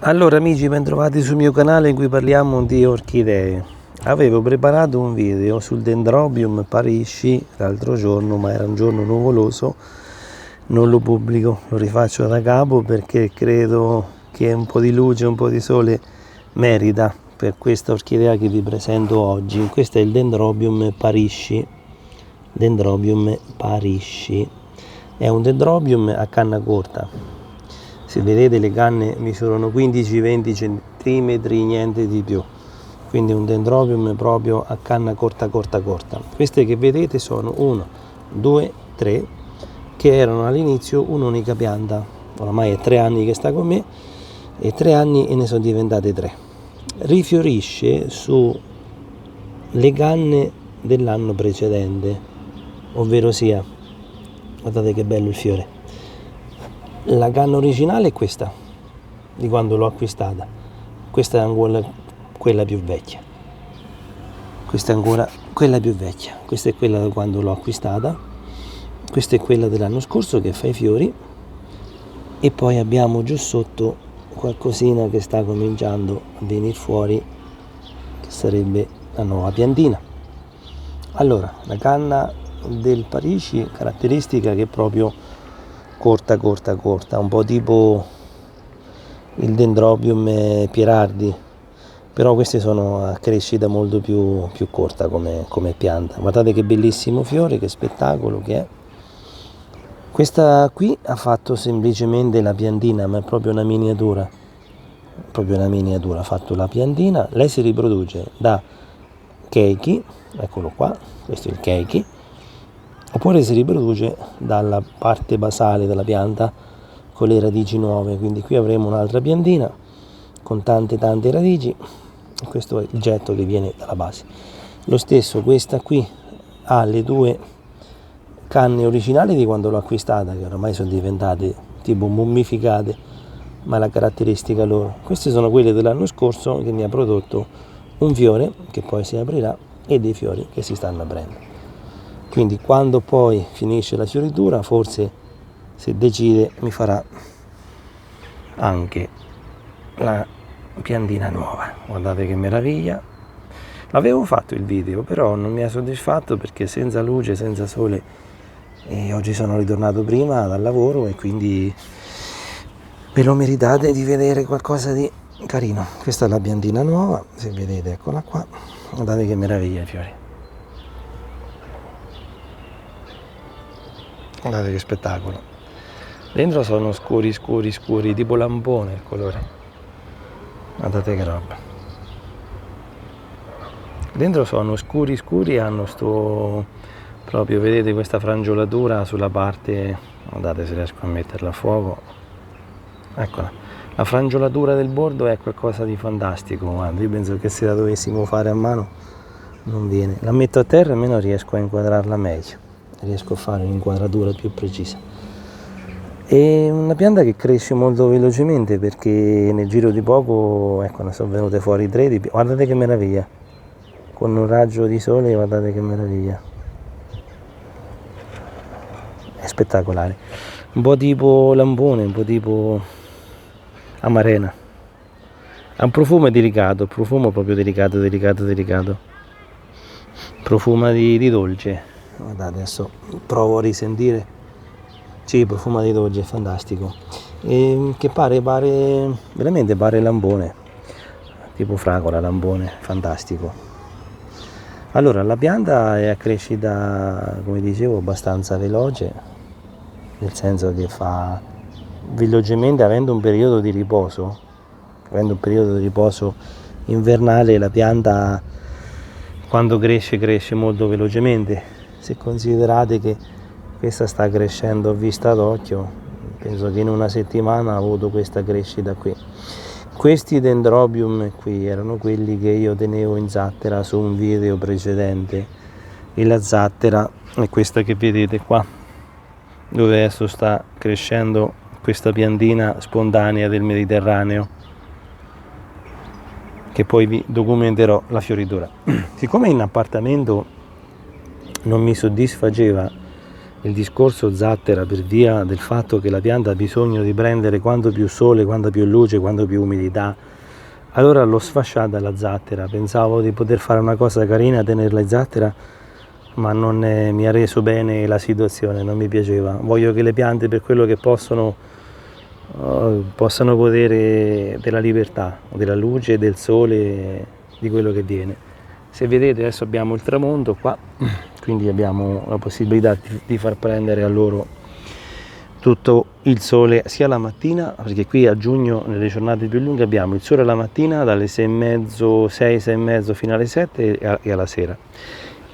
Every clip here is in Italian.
Allora amici, bentrovati sul mio canale in cui parliamo di orchidee. Avevo preparato un video sul Dendrobium Parisci l'altro giorno, ma era un giorno nuvoloso, non lo pubblico, lo rifaccio da capo perché credo che un po' di luce, un po' di sole merita per questa orchidea che vi presento oggi. Questo è il Dendrobium Parisci. Dendrobium Parisci è un dendrobium a canna corta. Se vedete, le canne misurano 15-20 cm, niente di più. Quindi un dendrobium proprio a canna corta. Queste che vedete sono 1, 2, 3, che erano all'inizio un'unica pianta. Oramai è 3 anni che sta con me, e 3 anni e ne sono diventate 3. Rifiorisce sulle canne dell'anno precedente, ovvero sia, guardate che bello il fiore. La canna originale è questa, di quando l'ho acquistata. Questa è ancora quella più vecchia. Questa è ancora quella più vecchia. Questa è quella da quando l'ho acquistata. Questa è quella dell'anno scorso che fa i fiori. E poi abbiamo giù sotto qualcosina che sta cominciando a venire fuori, che sarebbe la nuova piantina. Allora, la canna del Parisci, caratteristica che è proprio corta, un po' tipo il Dendrobium Pierardi, però queste sono a crescita molto più corta come pianta. Guardate che bellissimo fiore, che spettacolo che è. Questa qui ha fatto semplicemente la piantina, ma è proprio una miniatura, ha fatto la piantina. Lei si riproduce da keiki, eccolo qua, questo è il keiki, oppure si riproduce dalla parte basale della pianta con le radici nuove. Quindi qui avremo un'altra piantina con tante radici, e questo è il getto che viene dalla base. Lo stesso, questa qui ha le 2 canne originali di quando l'ho acquistata, che ormai sono diventate tipo mummificate, ma la caratteristica loro. Queste sono quelle dell'anno scorso, che mi ha prodotto un fiore che poi si aprirà e dei fiori che si stanno aprendo. Quindi quando poi finisce la fioritura, forse, se decide, mi farà anche la piantina nuova. Guardate che meraviglia. L'avevo fatto il video, però non mi ha soddisfatto perché senza luce, senza sole, e oggi sono ritornato prima dal lavoro e quindi ve lo meritate di vedere qualcosa di carino. Questa è la piantina nuova, se vedete, eccola qua. Guardate che meraviglia i fiori. Guardate che spettacolo. Dentro sono scuri, tipo lampone il colore. Guardate che roba. Dentro sono scuri e hanno sto, proprio, vedete questa frangiolatura sulla parte, guardate se riesco a metterla a fuoco. Eccola. La frangiolatura del bordo è qualcosa di fantastico, guarda. Io penso che se la dovessimo fare a mano non viene. La metto a terra e almeno riesco a inquadrarla meglio. Riesco a fare un'inquadratura più precisa. È una pianta che cresce molto velocemente perché nel giro di poco, ecco, ne sono venute fuori 3 di più. Guardate che meraviglia, con un raggio di sole, guardate che meraviglia, è spettacolare. Un po' tipo lampone, un po' tipo amarena. Ha un profumo delicato, profumo proprio delicato. Profuma di dolce. Guardate, adesso provo a risentire. Sì, profuma di dolce, è fantastico. E che pare veramente pare lampone, tipo fragola, lampone, fantastico. Allora, la pianta è a crescita, come dicevo, abbastanza veloce, nel senso che fa velocemente, avendo un periodo di riposo invernale, la pianta quando cresce molto velocemente. Se considerate che questa sta crescendo a vista d'occhio, penso che in una settimana ha avuto questa crescita qui. Questi dendrobium qui erano quelli che io tenevo in zattera su un video precedente, e la zattera è questa che vedete qua, dove adesso sta crescendo questa piantina spontanea del Mediterraneo, che poi vi documenterò la fioritura. Siccome in appartamento non mi soddisfaceva il discorso zattera per via del fatto che la pianta ha bisogno di prendere quanto più sole, quanto più luce, quanto più umidità. Allora l'ho sfasciata la zattera, pensavo di poter fare una cosa carina, tenerla in zattera, ma non mi ha reso bene la situazione, non mi piaceva. Voglio che le piante, per quello che possano godere della libertà, della luce, del sole, di quello che viene. Se vedete adesso abbiamo il tramonto qua, quindi abbiamo la possibilità di far prendere a loro tutto il sole sia la mattina, perché qui a giugno nelle giornate più lunghe abbiamo il sole la mattina dalle 6:30, 6:30 fino alle 7 e alla sera.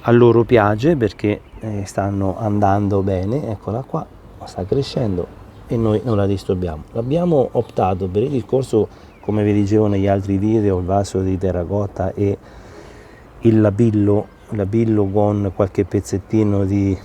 A loro piace perché stanno andando bene, eccola qua, sta crescendo e noi non la disturbiamo. Abbiamo optato per il discorso, come vi dicevo negli altri video, il vaso di terracotta e il labillo con qualche pezzettino di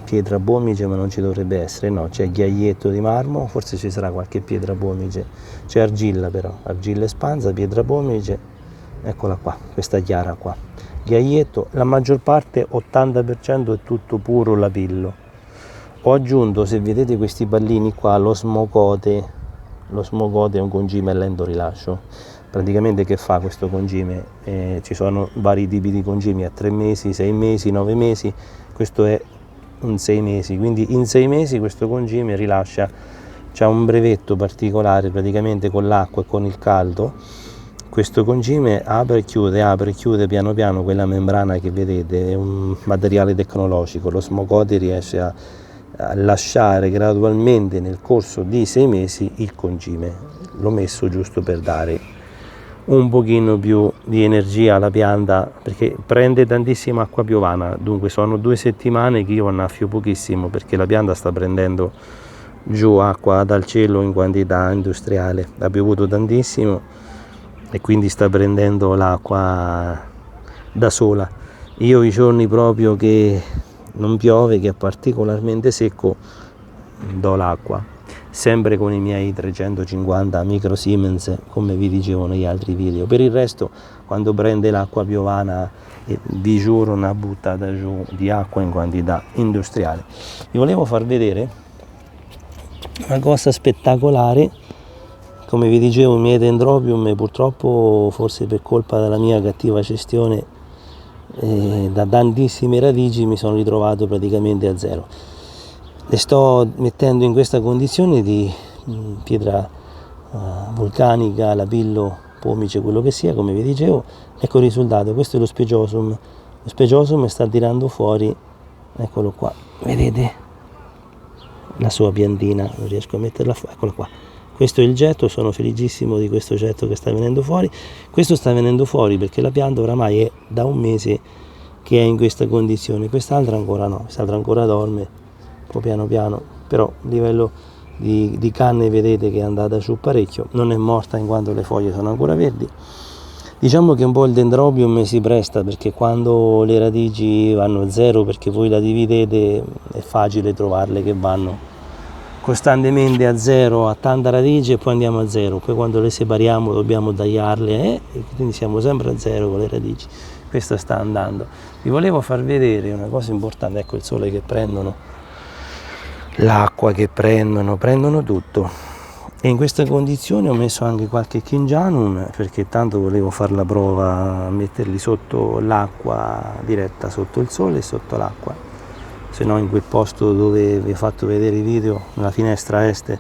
pietra pomice, ma non ci dovrebbe essere, no, c'è ghiaietto di marmo, forse ci sarà qualche pietra pomice, c'è argilla però, argilla espansa, pietra pomice, eccola qua, questa chiara qua, ghiaietto, la maggior parte, 80% è tutto puro lapillo. Ho aggiunto, se vedete questi pallini qua, lo smocote è un concime a lento rilascio. Praticamente che fa questo concime? Ci sono vari tipi di concimi a 3 mesi, 6 mesi, 9 mesi, questo è in 6 mesi, quindi in 6 mesi questo concime rilascia, c'è un brevetto particolare praticamente con l'acqua e con il caldo, questo concime apre e chiude piano piano quella membrana che vedete, è un materiale tecnologico, lo smocote riesce a lasciare gradualmente nel corso di 6 mesi il concime. L'ho messo giusto per dare un pochino più di energia alla pianta, perché prende tantissima acqua piovana, dunque sono 2 settimane che io annaffio pochissimo perché la pianta sta prendendo giù acqua dal cielo in quantità industriale, ha piovuto tantissimo e quindi sta prendendo l'acqua da sola. Io i giorni proprio che non piove, che è particolarmente secco, do l'acqua sempre con i miei 350 micro Siemens, come vi dicevo negli altri video. Per il resto, quando prende l'acqua piovana, vi giuro una buttata giù di acqua in quantità industriale. Vi volevo far vedere una cosa spettacolare. Come vi dicevo, i miei dendrobium, purtroppo, forse per colpa della mia cattiva gestione, da tantissime radici mi sono ritrovato praticamente a zero. Le sto mettendo in questa condizione di pietra vulcanica, lapillo, pomice, quello che sia, come vi dicevo. Ecco il risultato, questo è lo spegiosum. Lo spegiosum sta tirando fuori, eccolo qua, vedete la sua piantina, non riesco a metterla fuori, eccola qua. Questo è il getto, sono felicissimo di questo getto che sta venendo fuori. Questo sta venendo fuori perché la pianta oramai è da un mese che è in questa condizione, quest'altra ancora no, quest'altra ancora dorme, poi piano piano, però il livello di canne vedete che è andata giù parecchio, non è morta in quanto le foglie sono ancora verdi. Diciamo che un po' il dendrobium si presta, perché quando le radici vanno a zero, perché voi la dividete, è facile trovarle che vanno costantemente a zero, a tanta radice, e poi andiamo a zero, poi quando le separiamo dobbiamo tagliarle, e quindi siamo sempre a zero con le radici. Questa sta andando. Vi volevo far vedere una cosa importante, ecco il sole che prendono, l'acqua che prendono tutto, e in questa condizione ho messo anche qualche Kinjanum, perché tanto volevo fare la prova a metterli sotto l'acqua diretta, sotto il sole e sotto l'acqua, se no in quel posto dove vi ho fatto vedere i video, nella finestra est,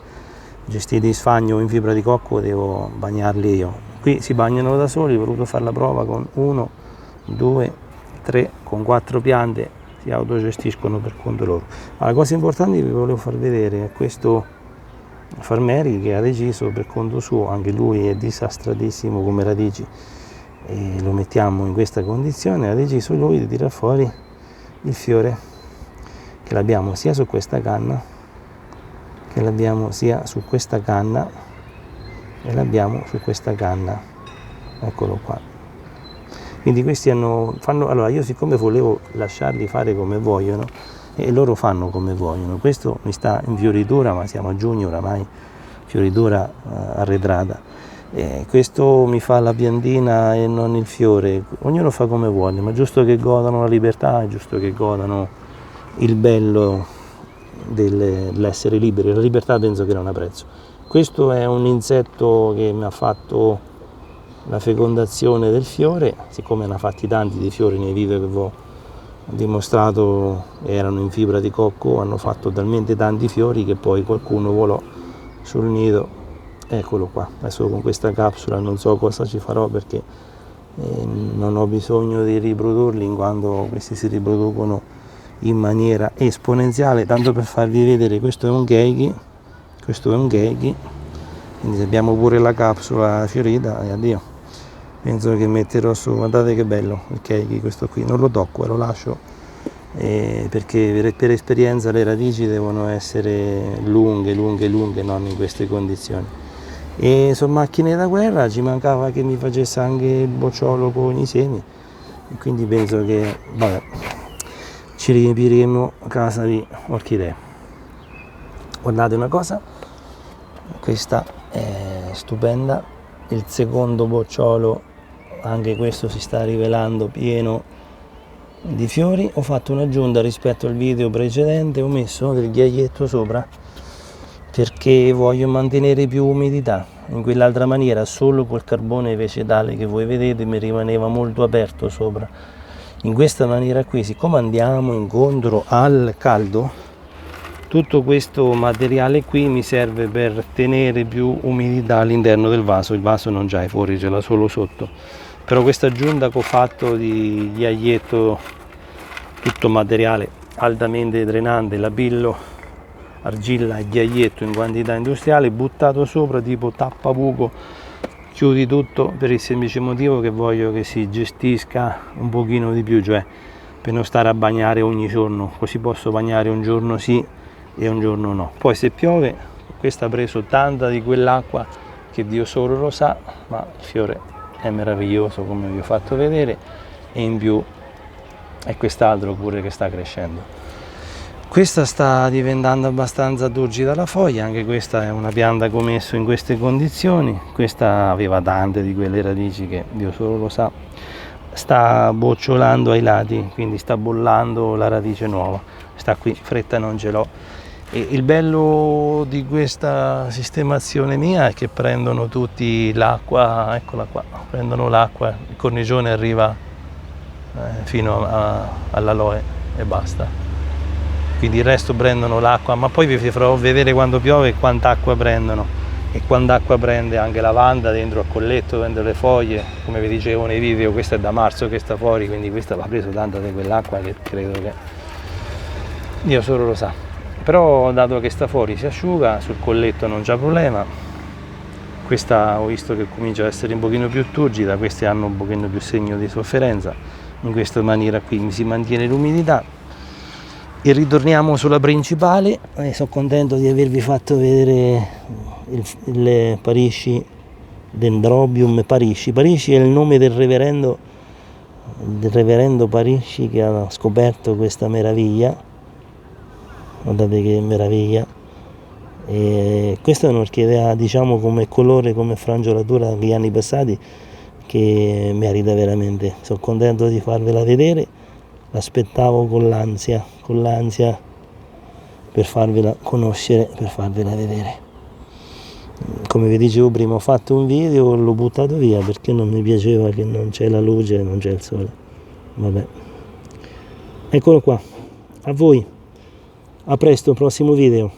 gestiti in sfagno o in fibra di cocco, devo bagnarli io. Qui si bagnano da soli, ho voluto fare la prova con 1, 2, 3, con 4 piante, si autogestiscono per conto loro. Ma la cosa importante che vi volevo far vedere è questo Farmeri che ha deciso per conto suo, anche lui è disastratissimo come radici, e lo mettiamo in questa condizione, ha deciso lui di tirare fuori il fiore, che l'abbiamo sia su questa canna, che l'abbiamo sia su questa canna, e l'abbiamo su questa canna, eccolo qua. Quindi questi allora io, siccome volevo lasciarli fare come vogliono, e loro fanno come vogliono, questo mi sta in fioritura, ma siamo a giugno oramai, fioritura arretrata, Questo mi fa la piantina e non il fiore. Ognuno fa come vuole, ma è giusto che godano la libertà, è giusto che godano il bello dell'essere liberi. La libertà penso che non ha prezzo. Questo è un insetto che mi ha fatto la fecondazione del fiore, siccome ne ha fatti tanti di fiori nei video che vi ho dimostrato, erano in fibra di cocco, hanno fatto talmente tanti fiori che poi qualcuno volò sul nido. Eccolo qua. Adesso con questa capsula non so cosa ci farò, perché non ho bisogno di riprodurli, in quanto questi si riproducono in maniera esponenziale. Tanto per farvi vedere, questo è un Keiki, quindi abbiamo pure la capsula fiorita e addio. Penso che metterò su, guardate che bello il Keiki, questo qui, non lo tocco, lo lascio, perché per esperienza le radici devono essere lunghe, non in queste condizioni. E sono macchine da guerra, ci mancava che mi facesse anche il bocciolo con i semi, e quindi penso che, vabbè, ci riempiremo a casa di orchidee. Guardate una cosa, questa è stupenda, il secondo bocciolo, anche questo si sta rivelando pieno di fiori. Ho fatto un'aggiunta rispetto al video precedente, ho messo del ghiaietto sopra perché voglio mantenere più umidità. In quell'altra maniera, solo col carbone vegetale che voi vedete, mi rimaneva molto aperto sopra. In questa maniera qui, siccome andiamo incontro al caldo, tutto questo materiale qui mi serve per tenere più umidità all'interno del vaso. Il vaso non c'ha i fori, ce l'ha solo sotto, però questa aggiunta che ho fatto di ghiaietto, tutto materiale altamente drenante, lapillo, argilla e ghiaietto in quantità industriale, buttato sopra tipo tappabuco, chiudi tutto, per il semplice motivo che voglio che si gestisca un pochino di più, cioè per non stare a bagnare ogni giorno, così posso bagnare un giorno sì e un giorno no. Poi se piove, questa ha preso tanta di quell'acqua che Dio solo lo sa, ma il fiore è meraviglioso come vi ho fatto vedere, e in più è quest'altro pure che sta crescendo. Questa sta diventando abbastanza turgida la foglia, anche questa è una pianta che ho messo in queste condizioni. Questa aveva tante di quelle radici che Dio solo lo sa, sta bocciolando ai lati, quindi sta bollando la radice nuova. Sta qui, fretta non ce l'ho. E il bello di questa sistemazione mia è che prendono tutti l'acqua, eccola qua, prendono l'acqua, il cornicione arriva fino all'aloe e basta. Quindi il resto prendono l'acqua, ma poi vi farò vedere quando piove quanta acqua prendono e quanta acqua prende anche lavanda dentro al colletto, dentro le foglie. Come vi dicevo nei video, questa è da marzo che sta fuori, quindi questa va preso tanta di quell'acqua che credo che Dio solo lo sa. Però dato che sta fuori si asciuga, sul colletto non c'è problema. Questa ho visto che comincia a essere un pochino più turgida, queste hanno un pochino più segno di sofferenza. In questa maniera qui mi si mantiene l'umidità. E ritorniamo sulla principale. Sono contento di avervi fatto vedere il Parisci, Dendrobium Parisci. Parisci è il nome del reverendo Parisci, che ha scoperto questa meraviglia. Guardate che meraviglia. E questa è un'orchidea, diciamo, come colore, come frangiolatura degli anni passati, che merita veramente. Sono contento di farvela vedere. L'aspettavo con l'ansia per farvela conoscere, per farvela vedere. Come vi dicevo prima, ho fatto un video, l'ho buttato via perché non mi piaceva che non c'è la luce, non c'è il sole. Vabbè, eccolo qua, a voi, a presto, prossimo video.